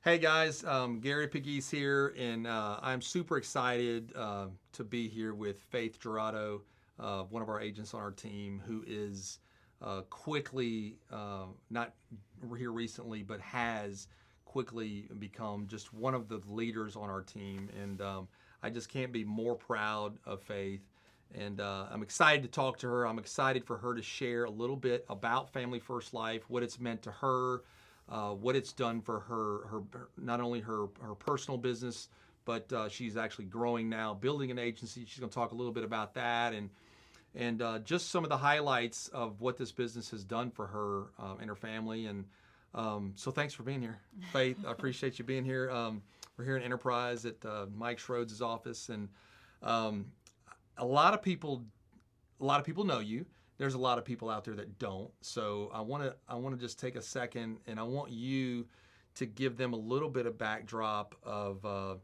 Hey guys, Gary Pegues here, and I'm super excited to be here with Faith Gerardo, one of our agents on our team, who is quickly, not here recently, but has quickly become just one of the leaders on our team. And I just can't be more proud of Faith. And I'm excited to talk to her. I'm excited for her to share a little bit about Family First Life, what it's meant to her, what it's done for her not only her personal business, but she's actually growing now, building an agency. She's going to talk a little bit about that and just some of the highlights of what this business has done for her and her family. And so thanks for being here, Faith. I appreciate you being here. We're here in Enterprise at Mike Schroeds' office, and a lot of people know you. There's a lot of people out there that don't. So I want to just take a second, and I want you to give them a little bit of backdrop of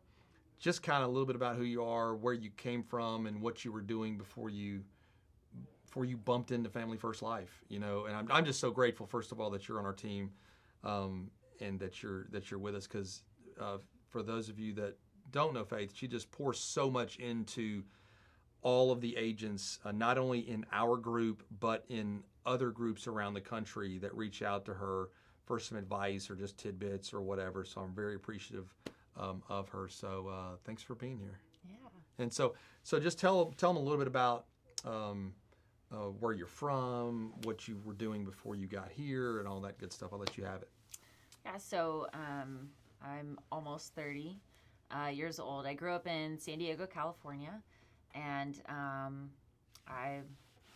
just kind of a little bit about who you are, where you came from, and what you were doing before you bumped into Family First Life. You know, and I'm just so grateful, first of all, that you're on our team, and that you're with us. Because for those of you that don't know Faith, she just pours so much into all of the agents, not only in our group, but in other groups around the country that reach out to her for some advice or just tidbits or whatever. So I'm very appreciative of her. So thanks for being here. Yeah. And so just tell them a little bit about where you're from, what you were doing before you got here, and all that good stuff. I'll let you have it. Yeah, so I'm almost 30 years old. I grew up in San Diego, California. And I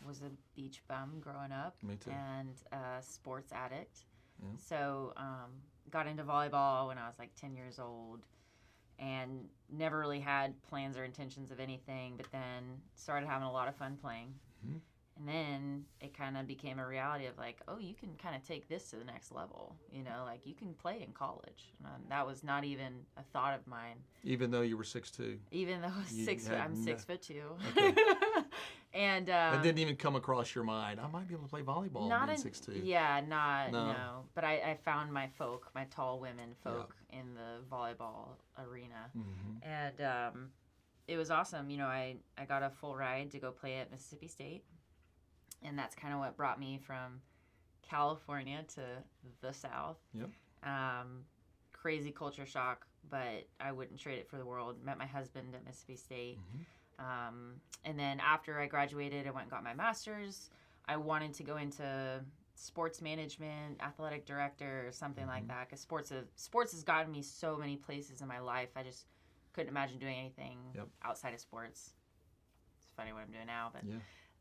was a beach bum growing up. Me too. And a sports addict. Yeah. So got into volleyball when I was like 10 years old and never really had plans or intentions of anything, but then started having a lot of fun playing. Mm-hmm. And then it kind of became a reality of like, oh, you can kind of take this to the next level. You know, like you can play in college. That was not even a thought of mine. Even though you were 6'2". Even though I'm 6'2". Okay. And that didn't even come across your mind. I might be able to play volleyball not being 6'2". Yeah, no. No. But I found my tall women folk in the volleyball arena. Mm-hmm. And it was awesome. You know, I got a full ride to go play at Mississippi State. And that's kind of what brought me from California to the South. Yep. Crazy culture shock, but I wouldn't trade it for the world. Met my husband at Mississippi State. Mm-hmm. And then after I graduated, I went and got my master's. I wanted to go into sports management, athletic director, or something Mm-hmm. like that. Because sports has gotten me so many places in my life. I just couldn't imagine doing anything outside of sports. It's funny what I'm doing now, but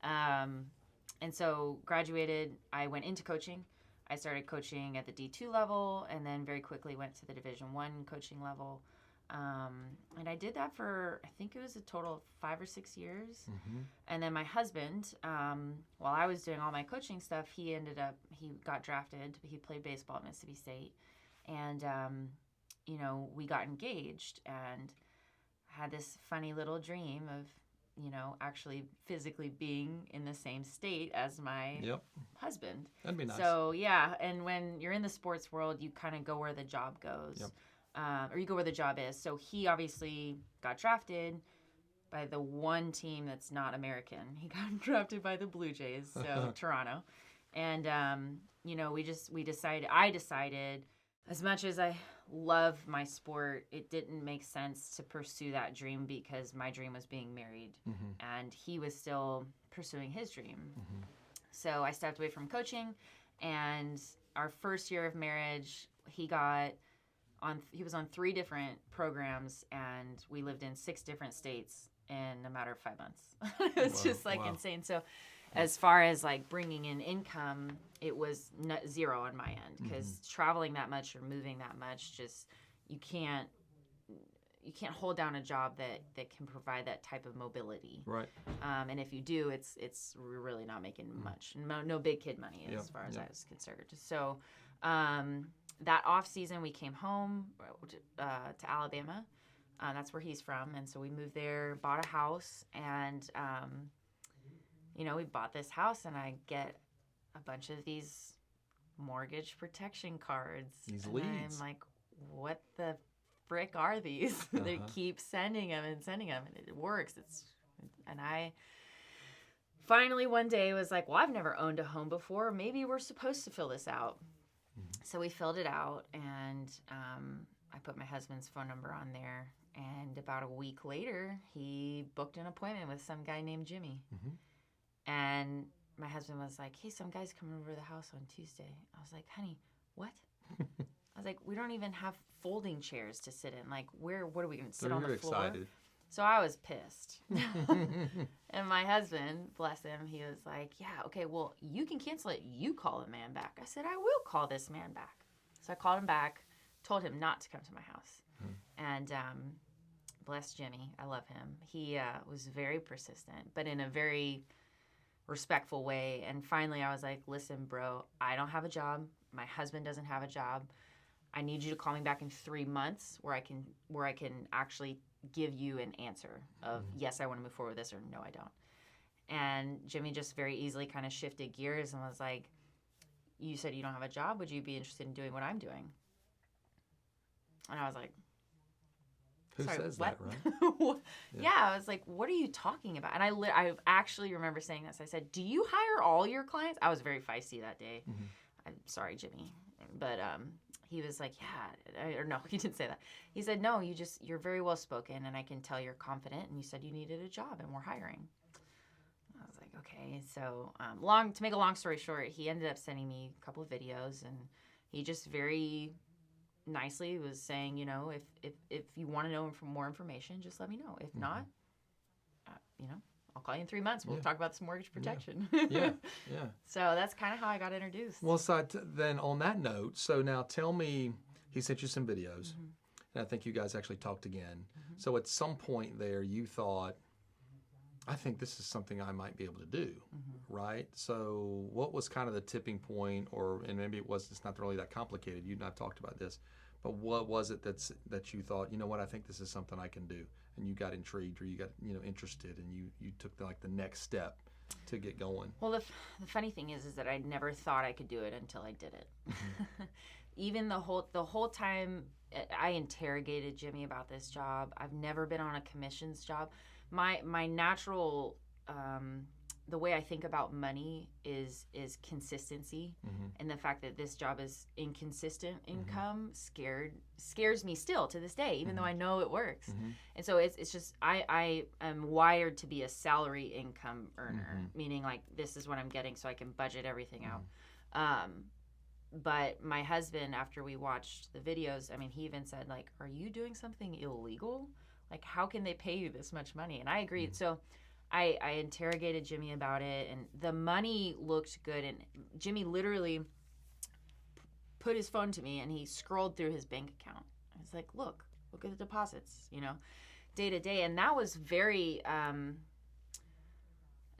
yeah. And so graduated, I went into coaching. I started coaching at the D2 level and then very quickly went to the Division I coaching level. And I did that for, I think it was a total of 5 or 6 years. Mm-hmm. And then my husband, while I was doing all my coaching stuff, he got drafted. He played baseball at Mississippi State. And, we got engaged and had this funny little dream of, actually physically being in the same state as my husband. That'd be nice. So, yeah. And when you're in the sports world, you kind of go where the job goes. Or you go where the job is. So he obviously got drafted by the one team that's not American. He got drafted by the Blue Jays, so Toronto. And, I decided, as much as I love my sport, it didn't make sense to pursue that dream because my dream was being married. Mm-hmm. And he was still pursuing his dream. Mm-hmm. So I stepped away from coaching, and our first year of marriage, he was on 3 different programs, and we lived in 6 different states in a matter of 5 months. It's just insane. So as far as like bringing in income, it was zero on my end because traveling that much or moving that much, just you can't hold down a job that can provide that type of mobility. Right. And if you do, it's really not making much. No big kid money as far as I was concerned. So that off season, we came home to Alabama. That's where he's from. And so we moved there, bought a house, and, we bought this house, and I get a bunch of these mortgage protection cards. These and leads. I'm like, what the frick are these? They keep sending them, and it works. And I finally one day was like, well, I've never owned a home before. Maybe we're supposed to fill this out. So we filled it out, and I put my husband's phone number on there. And about a week later, he booked an appointment with some guy named Jimmy. And my husband was like, hey, some guy's coming over to the house on Tuesday. I was like, honey, what? I was like, we don't even have folding chairs to sit in. Like, what are we going to sit on the floor? Excited. So I was pissed. And my husband, bless him, he was like, yeah, okay, well, you can cancel it. You call the man back. I said, I will call this man back. So I called him back, told him not to come to my house. And bless Jimmy. I love him. He was very persistent, but in a very respectful way. And finally, I was like, listen, bro, I don't have a job. My husband doesn't have a job. I need you to call me back in 3 months where I can actually give you an answer of yes, I want to move forward with this, or no, I don't. And Jimmy just very easily kind of shifted gears and was like, you said you don't have a job. Would you be interested in doing what I'm doing? And I was like, Who says what? that, right? Yeah, I was like, what are you talking about? And I actually remember saying this. I said, do you hire all your clients? I was very feisty that day. I'm sorry, Jimmy. But he was like, yeah. Or no, he didn't say that. He said, no, you're very well spoken, and I can tell you're confident, and you said you needed a job, and we're hiring. I was like, okay. So to make a long story short, he ended up sending me a couple of videos, and he just very nicely was saying, you know, if you want to know more information, just let me know. If not, you know, I'll call you in 3 months. We'll talk about some mortgage protection. Yeah. So that's kind of how I got introduced. Well, so then on that note, so now tell me, he sent you some videos, and I think you guys actually talked again. So at some point there, you thought, I think this is something I might be able to do, right? So what was kind of the tipping point, and maybe it's not really that complicated. You and I have talked about this, but what was it that you thought, you know what, I think this is something I can do, and you got intrigued, or you got interested, and you took the next step to get going? Well, the funny thing is that I never thought I could do it until I did it. Even the whole time I interrogated Jimmy about this job. I've never been on a commissions job. My natural the way I think about money is consistency, and the fact that this job is inconsistent income scares me still to this day, even though I know it works. And so it's just I am wired to be a salary income earner, meaning like this is what I'm getting, so I can budget everything out. But my husband, after we watched the videos, I mean, he even said, like, are you doing something illegal? Like, how can they pay you this much money? And I agreed. So I interrogated Jimmy about it, and the money looked good. And Jimmy literally put his phone to me, and he scrolled through his bank account. I was like, look at the deposits, day to day. And that was very,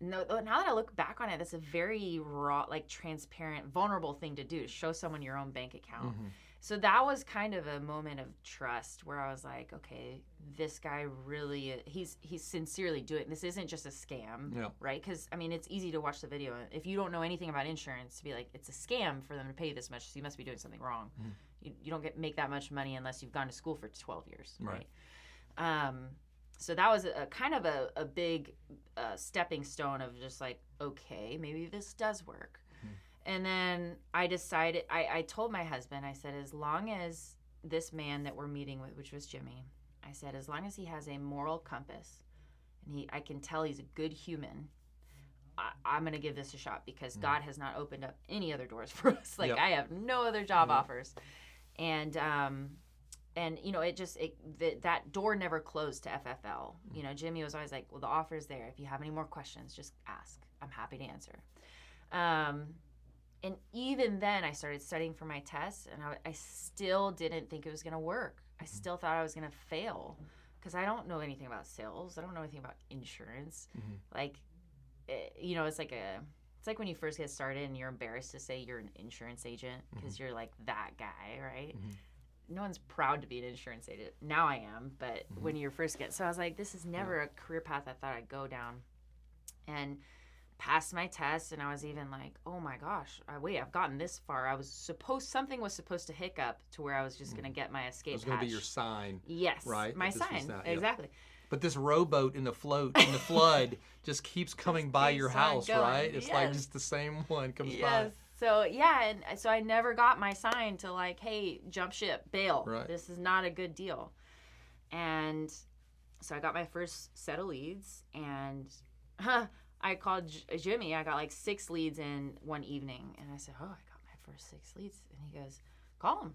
now that I look back on it, that's a very raw, like transparent, vulnerable thing to do, to show someone your own bank account. So that was kind of a moment of trust where I was like, okay, this guy really, he's sincerely doing, this isn't just a scam, right? Because, I mean, it's easy to watch the video. If you don't know anything about insurance, to be like, it's a scam for them to pay you this much, so you must be doing something wrong. You don't make that much money unless you've gone to school for 12 years, right? So that was a kind of a big stepping stone of just like, okay, maybe this does work. And then I decided, I told my husband, I said, as long as this man that we're meeting with, which was Jimmy, I said, as long as he has a moral compass and I can tell he's a good human, I'm going to give this a shot, because God has not opened up any other doors for us. Like, I have no other job offers. And that door never closed to FFL. Jimmy was always like, well, the offer's there. If you have any more questions, just ask. I'm happy to answer. And even then, I started studying for my tests, and I still didn't think it was going to work. I still thought I was going to fail, because I don't know anything about sales. I don't know anything about insurance. Like, it's like when you first get started and you're embarrassed to say you're an insurance agent, because you're like that guy, right? No one's proud to be an insurance agent. Now I am, but when you first so I was like, this is never a career path I thought I'd go down. And passed my test, and I was even like, oh my gosh, I've gotten this far. Something was supposed to hiccup to where I was just going to get my escape hatch. It was going to be your sign. Yes, right? my sign. Exactly. But this rowboat in the flood just keeps coming by your house, going. right? It's like Yes. just the same one comes by. Yes. So yeah, and so I never got my sign to like, hey, jump ship, bail. Right. This is not a good deal. And so I got my first set of leads, and I called Jimmy. I got like 6 leads in one evening, and I said, "Oh, I got my first 6 leads." And he goes, "Call him."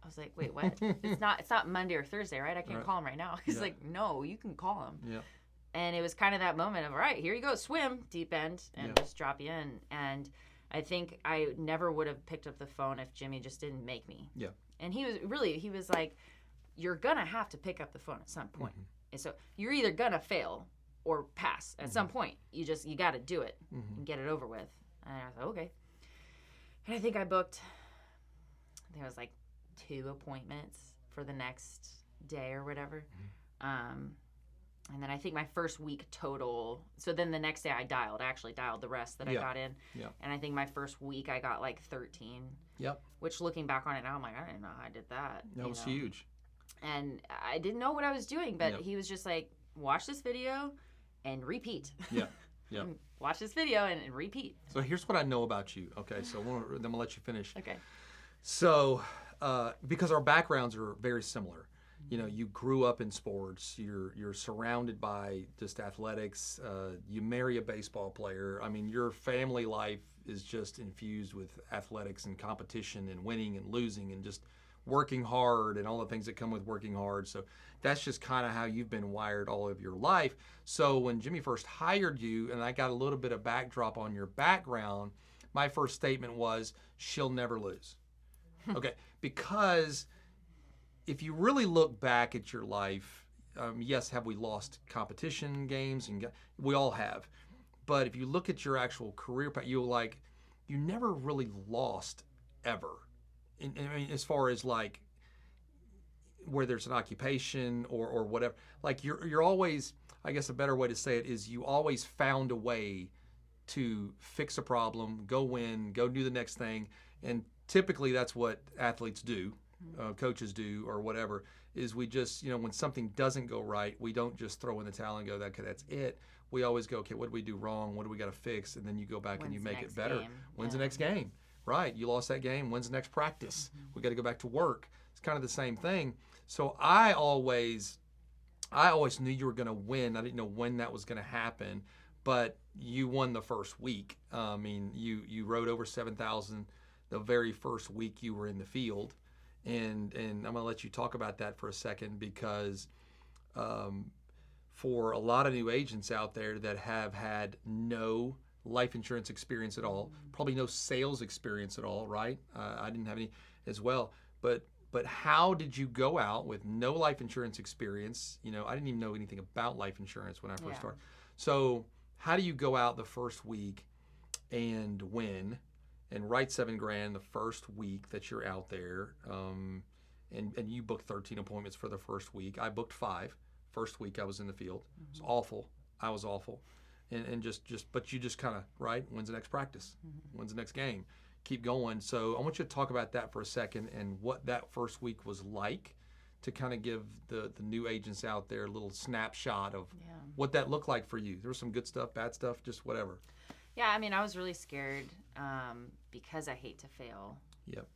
I was like, "Wait, what? It's not Monday or Thursday, right? I can't call him right now." He's like, "No, you can call him." Yeah. And it was kind of that moment of, all right, here you go, swim deep end, and just drop you in. And I think I never would have picked up the phone if Jimmy just didn't make me. Yeah. And he was like, you're gonna have to pick up the phone at some point. And so you're either gonna fail or pass at some point. You got to do it and get it over with. And I was like, okay. And I think it was like 2 appointments for the next day or whatever. And then I think my first week total, so then the next day I actually dialed the rest that I got in. Yeah. And I think my first week I got like 13. Yep. Which looking back on it now, I'm like, I didn't know how I did that. That was huge. And I didn't know what I was doing, but he was just like, watch this video and repeat. Yeah. Yeah. Watch this video and repeat. So here's what I know about you. Okay, so then we'll let you finish. Okay. So, because our backgrounds are very similar, you know, you grew up in sports. You're surrounded by just athletics. You marry a baseball player. I mean, your family life is just infused with athletics and competition and winning and losing and just working hard and all the things that come with working hard. So that's just kind of how you've been wired all of your life. So when Jimmy first hired you, and I got a little bit of backdrop on your background, my first statement was, she'll never lose. Okay, because if you really look back at your life, yes, have we lost competition games? And we all have. But if you look at your actual career path, you never really lost ever. I mean, as far as like where there's an occupation or whatever, like you're always, I guess a better way to say it is you always found a way to fix a problem, go win, go do the next thing. And typically that's what athletes do, coaches do or whatever, is we just, when something doesn't go right, we don't just throw in the towel and go, okay, that's it. We always go, okay, what did we do wrong? What do we got to fix? And then you go back and you make it better. When's the next game? Right, you lost that game. When's the next practice? We got to go back to work. It's kind of the same thing. So I always knew you were going to win. I didn't know when that was going to happen, but you won the first week. I mean, you rode over 7,000 the very first week you were in the field, and I'm going to let you talk about that for a second because for a lot of new agents out there that have had no life insurance experience at all, probably no sales experience at all, right? I didn't have any as well. But how did you go out with no life insurance experience? I didn't even know anything about life insurance when I first started. So how do you go out the first week and win and write $7,000 the first week that you're out there? And you booked 13 appointments for the first week. I booked 5. First week I was in the field. It was awful. I was awful. But you just kind of, right, when's the next practice? When's the next game? Keep going. So I want you to talk about that for a second and what that first week was like to kind of give the new agents out there a little snapshot of what that looked like for you. There was some good stuff, bad stuff, just whatever. Yeah, I mean, I was really scared because I hate to fail. Yep.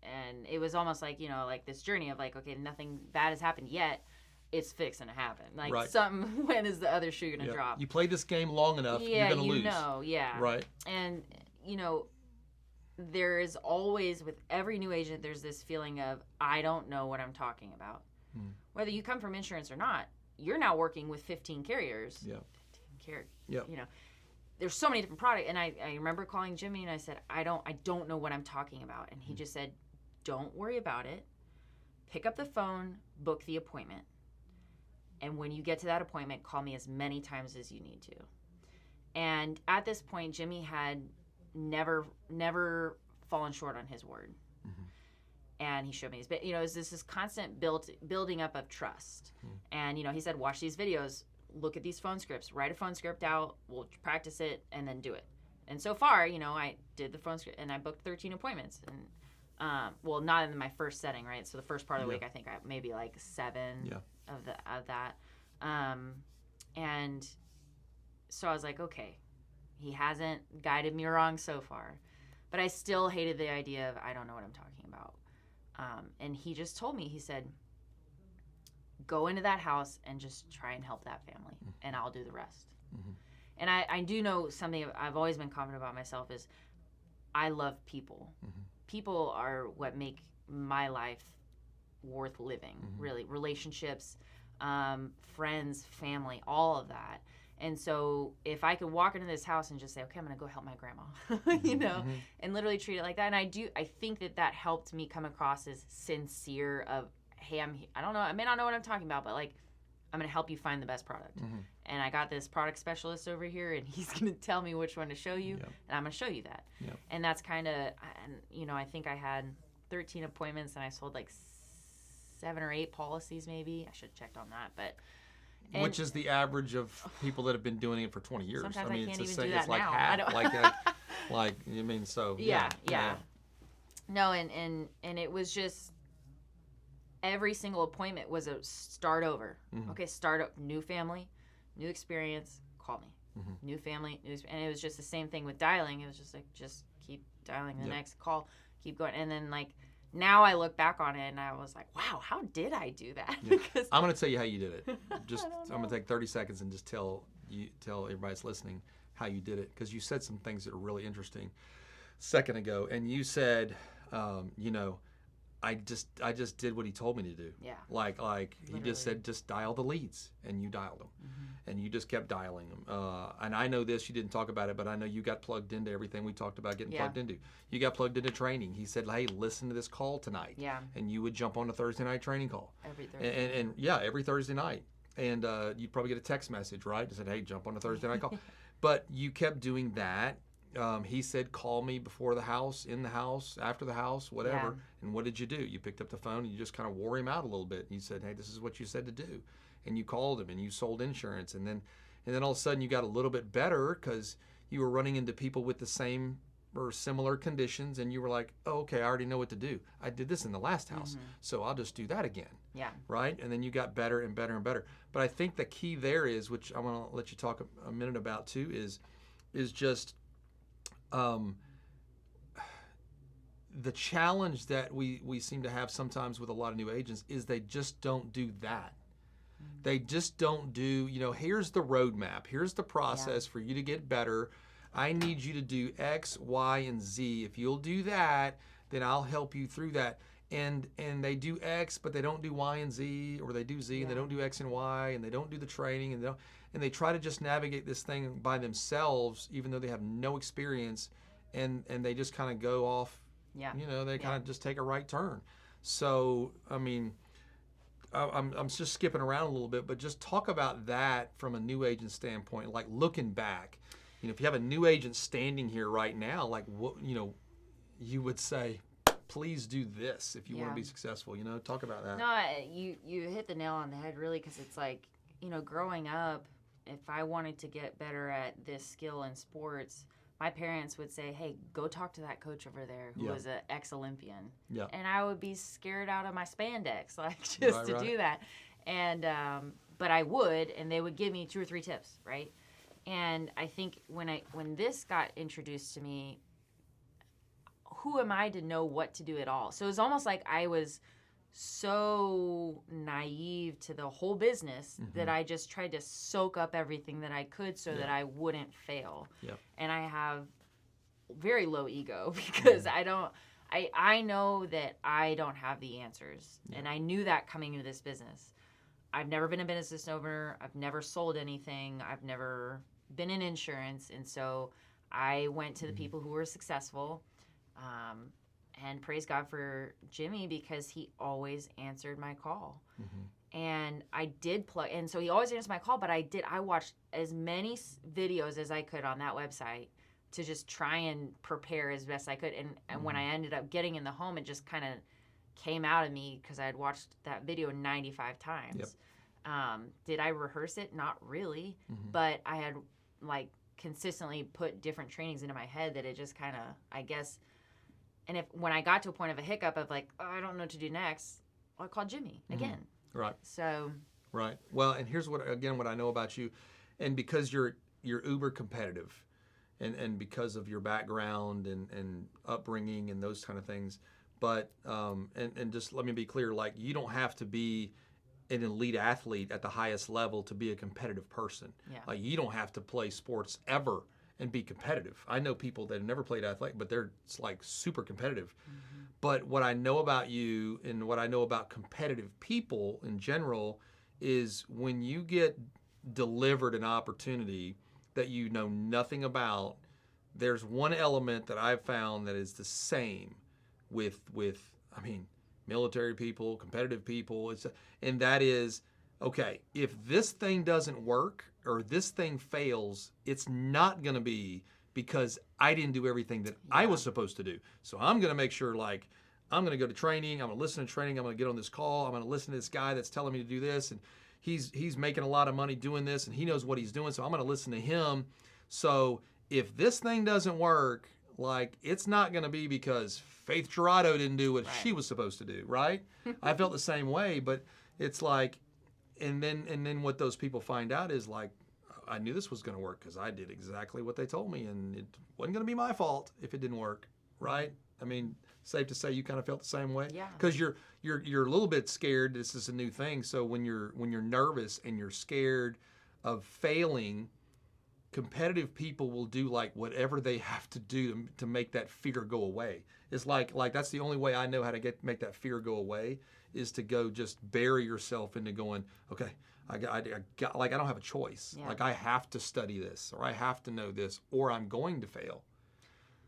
And it was almost like, like this journey of like, okay, nothing bad has happened yet. It's fixing to happen. Like something, when is the other shoe going to drop? You played this game long enough, you're going to lose. Right. And, there is always, with every new agent, there's this feeling of, I don't know what I'm talking about. Whether you come from insurance or not, you're now working with 15 carriers. Yeah. 15 carriers. There's so many different products. And I remember calling Jimmy and I said, I don't know what I'm talking about. And he just said, don't worry about it. Pick up the phone, book the appointment. And when you get to that appointment, call me as many times as you need to. And at this point, Jimmy had never fallen short on his word. And he showed me his, it was this constant building up of trust. And, he said, watch these videos, look at these phone scripts, write a phone script out, we'll practice it, and then do it. And so far, I did the phone script, and I booked 13 appointments. And well, not in my first setting, right? So the first part of the week, I think I maybe like 7 of that. And so I was like, okay, he hasn't guided me wrong so far. But I still hated the idea of, I don't know what I'm talking about. And he just told me, he said, go into that house and just try and help that family, and I'll do the rest. Mm-hmm. And I do know something I've always been confident about myself is I love people. Mm-hmm. People are what make my life worth living, really. Relationships, friends, family, all of that. And so if I could walk into this house and just say, okay, I'm going to go help my grandma, and literally treat it like that. And I think that helped me come across as sincere of, hey, I don't know, I may not know what I'm talking about, but like, I'm going to help you find the best product. Mm-hmm. And I got this product specialist over here, and he's going to tell me which one to show you, and I'm going to show you that. Yep. And that's kind of, I think I had 13 appointments, and I sold like 7 or 8 policies maybe. I should have checked on that, but. Which is the average of people that have been doing it for 20 years. Sometimes I mean, I can't it's even do that like now. half. I mean, so. Yeah. No, and it was just, every single appointment was a start over. Mm-hmm. Okay, start up, new family, new experience, call me. Mm-hmm. New family, and it was just the same thing with dialing. It was just like, just keep dialing the next call, keep going. And then like, now I look back on it and I was like, wow, how did I do that? Yeah. Because I'm going to tell you how you did it. I'm going to take 30 seconds and just tell everybody that's listening how you did it, because you said some things that are really interesting a second ago. And you said, I just did what he told me to do. Yeah. Like literally. He just said, just dial the leads, and you dialed them. Mm-hmm. And you just kept dialing them. And I know this, you didn't talk about it, but I know you got plugged into everything we talked about getting plugged into. You got plugged into training. He said, hey, listen to this call tonight. Yeah. And you would jump on a Thursday night training call. Every Thursday. And every Thursday night. And you'd probably get a text message, right? That said, hey, jump on a Thursday night call. But you kept doing that. He said, call me before the house, in the house, after the house, whatever. Yeah. And what did you do? You picked up the phone and you just kind of wore him out a little bit. And you said, hey, this is what you said to do. And you called him and you sold insurance. And then all of a sudden you got a little bit better because you were running into people with the same or similar conditions. And you were like, oh, okay, I already know what to do. I did this in the last house, so I'll just do that again. Yeah. Right? And then you got better and better and better. But I think the key there is, which I want to let you talk a minute about too, is just the challenge that we seem to have sometimes with a lot of new agents is they just don't do that. Mm-hmm. They just don't do, here's the roadmap. Here's the process for you to get better. I need you to do X, Y, and Z. If you'll do that, then I'll help you through that. And they do X, but they don't do Y and Z, or they do Z and they don't do X and Y, and they don't do the training, and they try to just navigate this thing by themselves, even though they have no experience, and they just kind of go off. Yeah. They kind of just take a right turn. So, I mean, I'm just skipping around a little bit, but just talk about that from a new agent standpoint, like looking back. If you have a new agent standing here right now, like what you would say, please do this if you want to be successful. Talk about that. No, you hit the nail on the head, really, because it's like, growing up, if I wanted to get better at this skill in sports, my parents would say, hey, go talk to that coach over there who was an ex-Olympian. Yeah. And I would be scared out of my spandex, to do that. And but I would, and they would give me 2 or 3 tips, right? And I think when this got introduced to me, who am I to know what to do at all? So it was almost like I was so naive to the whole business that I just tried to soak up everything that I could so that I wouldn't fail. Yeah. And I have very low ego because I know that I don't have the answers. Yeah. And I knew that coming into this business. I've never been a business owner. I've never sold anything. I've never been in insurance. And so I went to the people who were successful. And praise God for Jimmy, because he always answered my call. Mm-hmm. And I did plug, and so he always answered my call, but I watched as many videos as I could on that website to just try and prepare as best I could. And when I ended up getting in the home, it just kind of came out of me because I had watched that video 95 times. Did I rehearse it? Not really, but I had like consistently put different trainings into my head that it just kind of, I guess. And when I got to a point of a hiccup of like, oh, I don't know what to do next, I called Jimmy again. Right. So. Right. Well, and here's what I know about you, and because you're uber competitive, and because of your background and upbringing and those kind of things, but and just let me be clear, like you don't have to be an elite athlete at the highest level to be a competitive person. Yeah. Like you don't have to play sports ever and be competitive. I know people that have never played athletic, but they're like super competitive. But what I know about you and what I know about competitive people in general is when you get delivered an opportunity that you know nothing about, there's one element that I've found that is the same with I mean, military people, competitive people, and that is, okay, if this thing doesn't work or this thing fails, it's not going to be because I didn't do everything that I was supposed to do. So I'm going to make sure, like, I'm going to go to training, I'm going to listen to training, I'm going to get on this call, I'm going to listen to this guy that's telling me to do this, and he's making a lot of money doing this, and he knows what he's doing, so I'm going to listen to him. So if this thing doesn't work, like, it's not going to be because Faith Gerardo didn't do what she was supposed to do, right? I felt the same way, but it's like, and then what those people find out is like, I knew this was going to work because I did exactly what they told me, and it wasn't going to be my fault if it didn't work, right? I mean, safe to say you kind of felt the same way, Yeah. Because you're a little bit scared. This is a new thing, so when you're nervous and you're scared of failing, competitive people will do like whatever they have to do to make that fear go away. It's like that's the only way I know how to make that fear go away is to go just bury yourself into going, okay, I got like I don't have a choice. Yeah. Like I have to study this or I have to know this or I'm going to fail.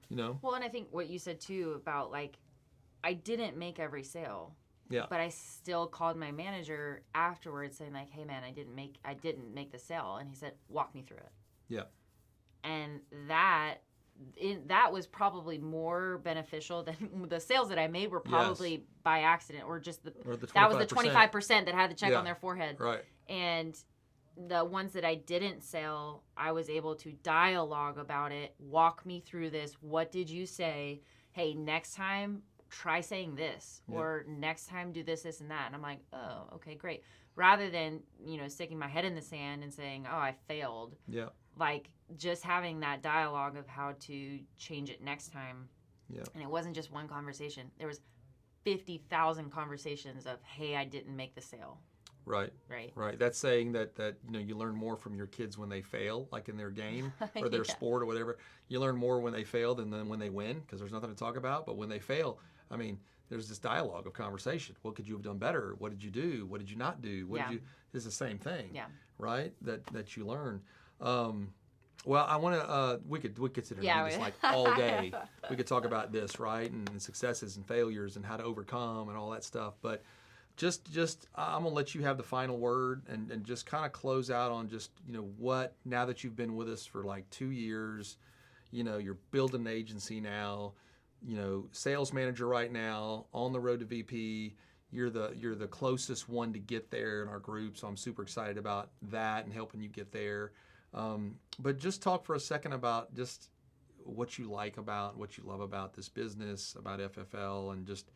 You know? Well, and I think what you said too about like I didn't make every sale. Yeah. But I still called my manager afterwards saying like, "Hey man, I didn't make the sale." And he said, "Walk me through it." Yeah. And that was probably more beneficial than the sales that I made were probably by accident or just that was the 25% that had the check on their forehead. Right. And the ones that I didn't sell, I was able to dialogue about it, walk me through this. What did you say? Hey, next time try saying this, or next time do this, and that. And I'm like, oh, okay, great. Rather than, sticking my head in the sand and saying, oh, I failed. Yeah. Like just having that dialogue of how to change it next time. Yeah. And it wasn't just one conversation. There was 50,000 conversations of, hey, I didn't make the sale. Right. That's saying that you learn more from your kids when they fail, like in their game or their sport or whatever. You learn more when they fail than when they win because there's nothing to talk about. But when they fail, I mean, there's this dialogue of conversation. What could you have done better? What did you do? What did you not do? It's the same thing. Yeah. Right. That you learn. Well, I want to. We could sit here and do this like all day. We could talk about this, right, and successes and failures and how to overcome and all that stuff. But just I'm gonna let you have the final word and just kind of close out on just what now that you've been with us for like 2 years, you're building an agency now, sales manager right now on the road to VP. You're the closest one to get there in our group, so I'm super excited about that and helping you get there. But just talk for a second about just what you like about, what you love about this business, about FFL, and just,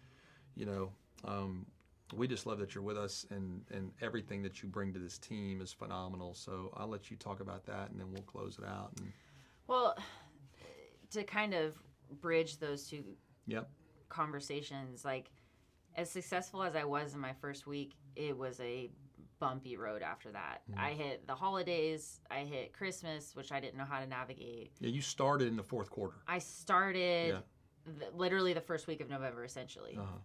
we just love that you're with us, and everything that you bring to this team is phenomenal. So I'll let you talk about that, and then we'll close it out. Well, to kind of bridge those two conversations, like as successful as I was in my first week, it was a bumpy road after that. I hit the holidays, I hit Christmas, which I didn't know how to navigate. Yeah, you started in the fourth quarter. I started literally the first week of November, essentially. Uh-huh.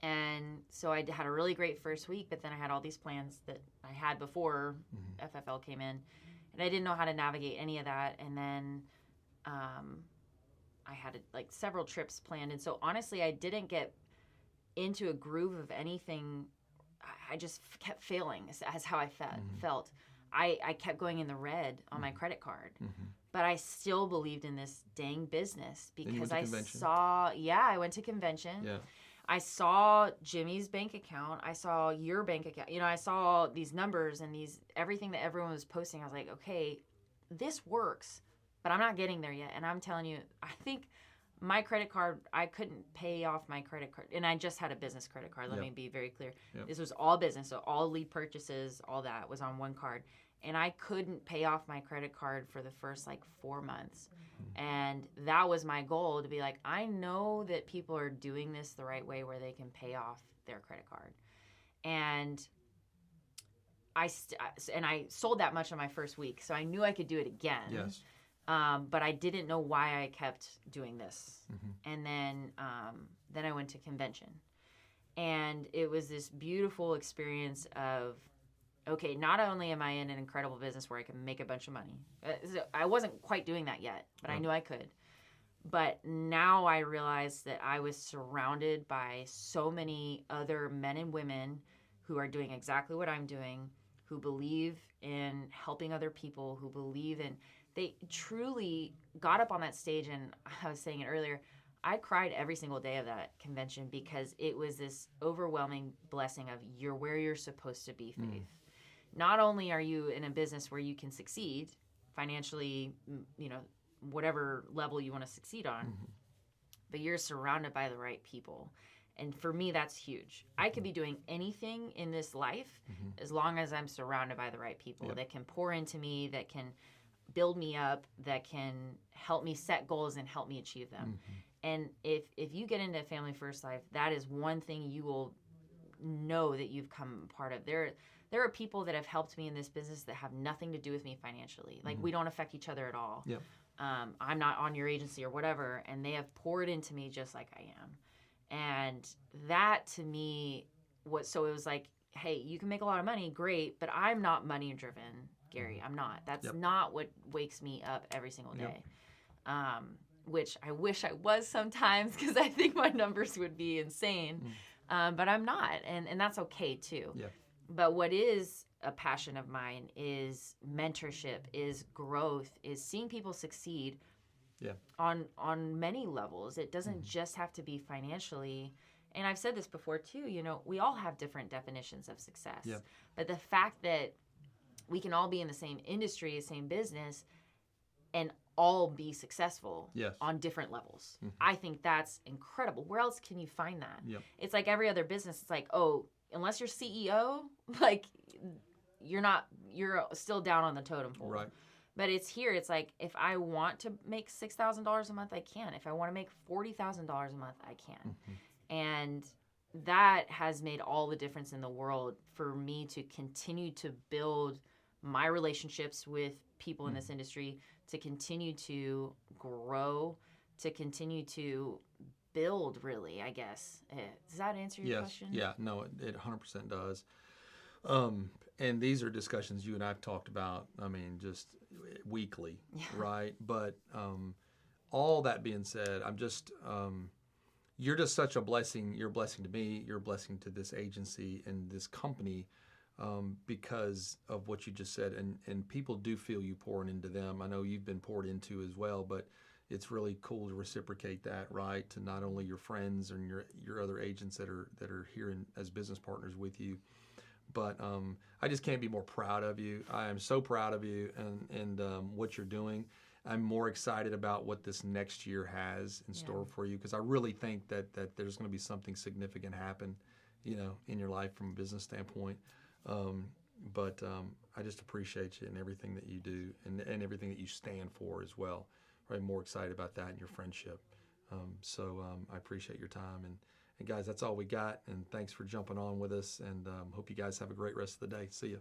And so I had a really great first week, but then I had all these plans that I had before FFL came in, and I didn't know how to navigate any of that. And then I had like several trips planned, and so honestly, I didn't get into a groove of anything. I just kept failing as how I felt. I kept going in the red on my credit card, but I still believed in this dang business because I saw, I went to convention. Yeah. I saw Jimmy's bank account. I saw your bank account. I saw these numbers and everything that everyone was posting. I was like, okay, this works, but I'm not getting there yet. And I'm telling you, I think my credit card, I couldn't pay off my credit card. And I just had a business credit card. Let me be very clear. This was all business. So all lead purchases, all that was on one card. And I couldn't pay off my credit card for the first 4 months. And that was my goal, to be like, I know that people are doing this the right way where they can pay off their credit card. And I sold that much in my first week. So I knew I could do it again. Yes. But I didn't know why I kept doing this. And then I went to convention. And it was this beautiful experience of, okay, not only am I in an incredible business where I can make a bunch of money. I wasn't quite doing that yet, but I knew I could. But now I realized that I was surrounded by so many other men and women who are doing exactly what I'm doing, who believe in helping other people, who believe in, they truly got up on that stage. And I was saying it earlier, I cried every single day of that convention because it was this overwhelming blessing of you're where you're supposed to be, Faith. Not only are you in a business where you can succeed financially, whatever level you want to succeed on, but you're surrounded by the right people. And for me, that's huge. I could be doing anything in this life as long as I'm surrounded by the right people that can pour into me, that can build me up, that can help me set goals and help me achieve them. And if you get into Family First Life, that is one thing you will know that you've come a part of. There are people that have helped me in this business that have nothing to do with me financially. We don't affect each other at all. Yep. I'm not on your agency or whatever, and they have poured into me just like I am. And that to me so it was like, hey, you can make a lot of money, great, but I'm not money driven, Gary. I'm not. That's not what wakes me up every single day. Which I wish I was sometimes, because I think my numbers would be insane. But I'm not, and that's okay too. Yeah. But what is a passion of mine is mentorship, is growth, is seeing people succeed on many levels. It doesn't just have to be financially. And I've said this before too, we all have different definitions of success. Yeah. But the fact that we can all be in the same industry, same business, and all be successful on different levels. I think that's incredible. Where else can you find that? Yep. It's like every other business. It's like, oh, unless you're CEO, you're still down on the totem pole. Right. But it's like, if I want to make $6,000 a month, I can. If I want to make $40,000 a month, I can. And that has made all the difference in the world for me to continue to build my relationships with people in this industry, to continue to grow, to continue to build, really, I guess. Does that answer your question? Yeah, no, it 100% does. And these are discussions you and I have talked about, just weekly, right? But all that being said, I'm just, you're just such a blessing. You're a blessing to me. You're a blessing to this agency and this company, because of what you just said. And people do feel you pouring into them. I know you've been poured into as well, but it's really cool to reciprocate that, right? To not only your friends and your other agents that are here as business partners with you, but I just can't be more proud of you. I am so proud of you and what you're doing. I'm more excited about what this next year has in store for you, because I really think that there's going to be something significant happen, in your life from a business standpoint. But I just appreciate you and everything that you do and everything that you stand for as well. I'm more excited about that and your friendship. So I appreciate your time. And guys, that's all we got. And thanks for jumping on with us. And hope you guys have a great rest of the day. See you.